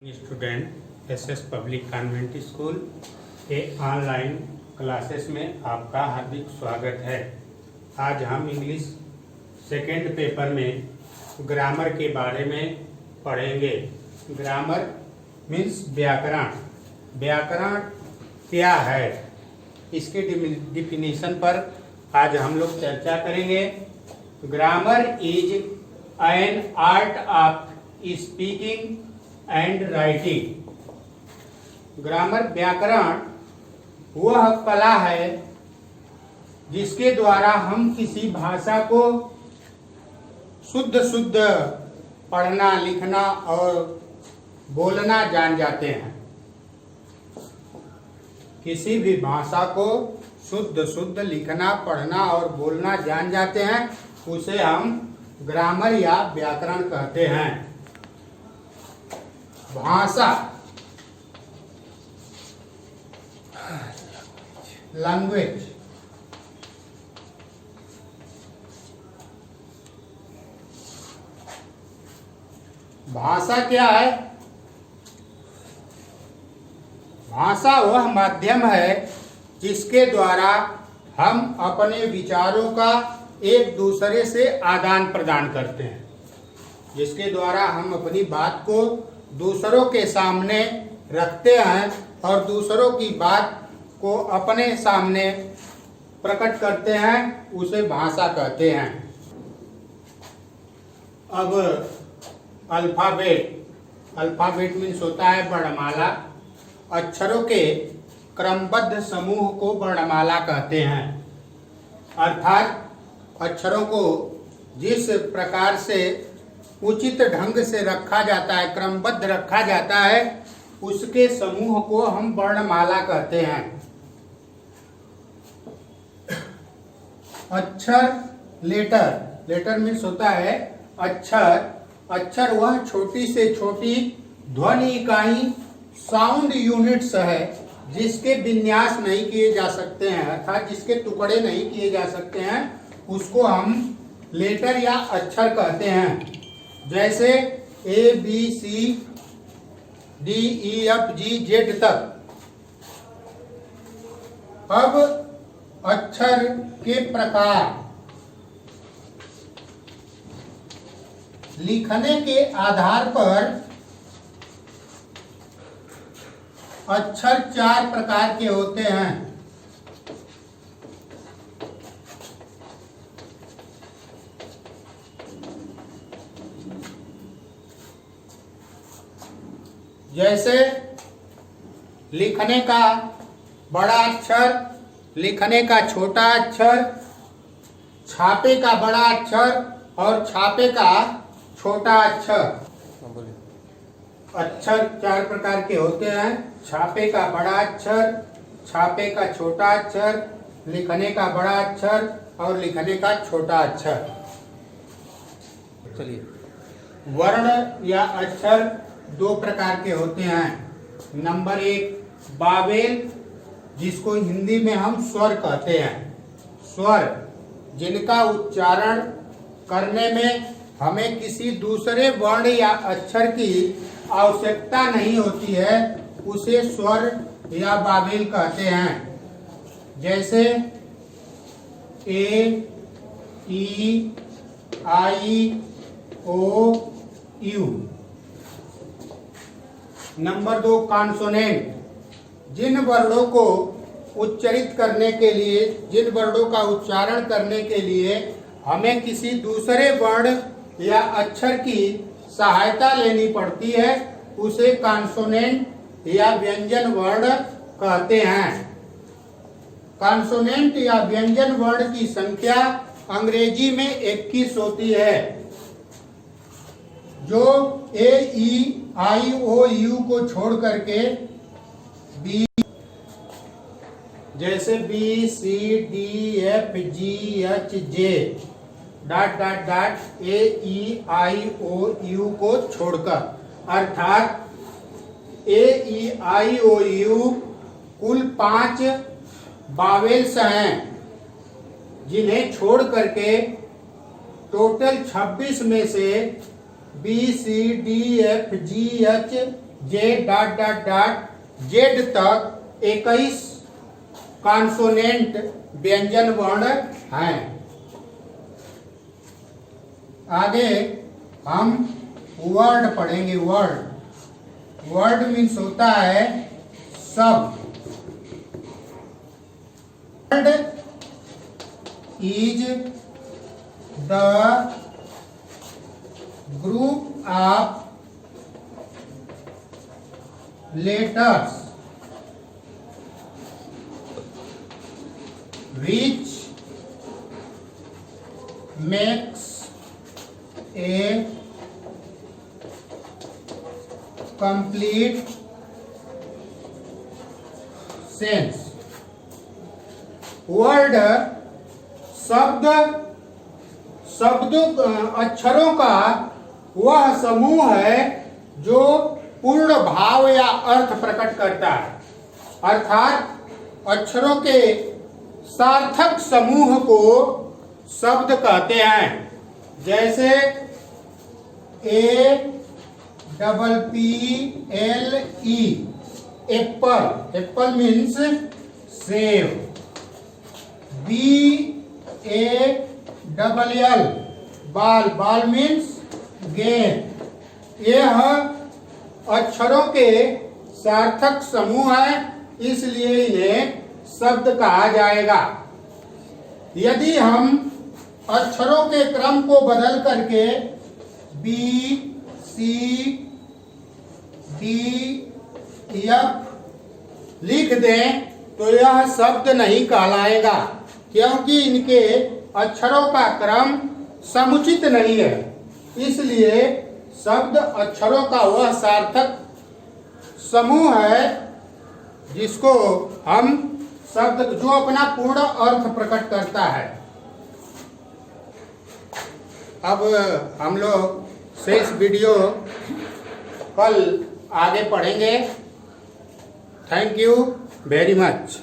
Student SS public convent school के online classes में आपका हार्दिक स्वागत है। आज हम इंग्लिश सेकेंड पेपर में ग्रामर के बारे में पढ़ेंगे। ग्रामर मीन्स व्याकरण। व्याकरण क्या है, इसके डिफिनीशन पर आज हम लोग चर्चा करेंगे। Grammar is an art of speaking and writing. Grammar व्याकरण वह कला है जिसके द्वारा हम किसी भाषा को शुद्ध पढ़ना, लिखना और बोलना जान जाते हैं। किसी भी भाषा को शुद्ध लिखना, पढ़ना और बोलना जान जाते हैं, उसे हम ग्रामर या व्याकरण कहते हैं। भाषा लैंग्वेज भाषा क्या है? भाषा वह माध्यम है जिसके द्वारा हम अपने विचारों का एक दूसरे से आदान प्रदान करते हैं, जिसके द्वारा हम अपनी बात को दूसरों के सामने रखते हैं और दूसरों की बात को अपने सामने प्रकट करते हैं, उसे भाषा कहते हैं। अब अल्फाबेट मीन्स होता है वर्णमाला। अक्षरों के क्रमबद्ध समूह को वर्णमाला कहते हैं। अर्थात अक्षरों को जिस प्रकार से उचित ढंग से रखा जाता है, क्रमबद्ध रखा जाता है, उसके समूह को हम वर्णमाला कहते हैं। अक्षर लेटर मीन्स होता है अक्षर वह छोटी से छोटी ध्वनि इकाई साउंड यूनिट्स है जिसके विन्यास नहीं किए जा सकते हैं, अर्थात जिसके टुकड़े नहीं किए जा सकते हैं, उसको हम लेटर या अक्षर कहते हैं। जैसे ABCDEFGZ तक। अब अक्षर के प्रकार। लिखने के आधार पर अक्षर 4 प्रकार के होते हैं। जैसे लिखने का बड़ा अक्षर, लिखने का छोटा अक्षर, छापे का बड़ा अक्षर और छापे का छोटा अक्षर। अक्षर 4 प्रकार के होते हैं। छापे का बड़ा अक्षर, छापे का छोटा अक्षर, लिखने का बड़ा अक्षर और लिखने का छोटा अक्षर। चलिए, वर्ण या अक्षर 2 प्रकार के होते हैं। नंबर 1 वावेल, जिसको हिंदी में हम स्वर कहते हैं। स्वर जिनका उच्चारण करने में हमें किसी दूसरे वर्ण या अक्षर की आवश्यकता नहीं होती है, उसे स्वर या वावेल कहते हैं। जैसे A, E, I, O, U। Number 2 consonant, जिन वर्णों को उच्चारित करने के लिए, जिन वर्णों का उच्चारण करने के लिए हमें किसी दूसरे वर्ण या अक्षर की सहायता लेनी पड़ती है, उसे कॉन्सोनेंट या व्यंजन वर्ण कहते हैं। कॉन्सोनेंट या व्यंजन वर्ण की संख्या अंग्रेजी में 21 होती है। जो A-E-I-O-U को छोड़ करके B, जैसे B-C-D-F-G-H-J A-E-I-O-U को छोड़कर, अर्थात A-E-I-O-U कुल 5 वावेल्स हैं, जिन्हें छोड़ करके टोटल 26 में से B, C, D, F, G, H Z dot dot dot Z तक 21 कॉन्सोनेंट व्यंजन वर्ण हैं। आगे हम वर्ड पढ़ेंगे। वर्ड मीन्स होता है शब्द। Word is the group of letters which makes a complete sense। Word अक्षरों का वह समूह है जो पूर्ण भाव या अर्थ प्रकट करता है, अर्थात अक्षरों के सार्थक समूह को शब्द कहते हैं। जैसे APPLE Apple means save. BALL बाल मीन्स गेंद। यह अक्षरों के सार्थक समूह है, इसलिए इन्हें शब्द कहा जाएगा। यदि हम अक्षरों के क्रम को बदल करके B, C, D, F लिख दें तो यह शब्द नहीं कहलाएगा, क्योंकि इनके अक्षरों का क्रम समुचित नहीं है। इसलिए शब्द अक्षरों का वह सार्थक समूह है जिसको हम शब्द जो अपना पूर्ण अर्थ प्रकट करता है। अब हम लोग शेष वीडियो कल आगे पढ़ेंगे। Thank you very much.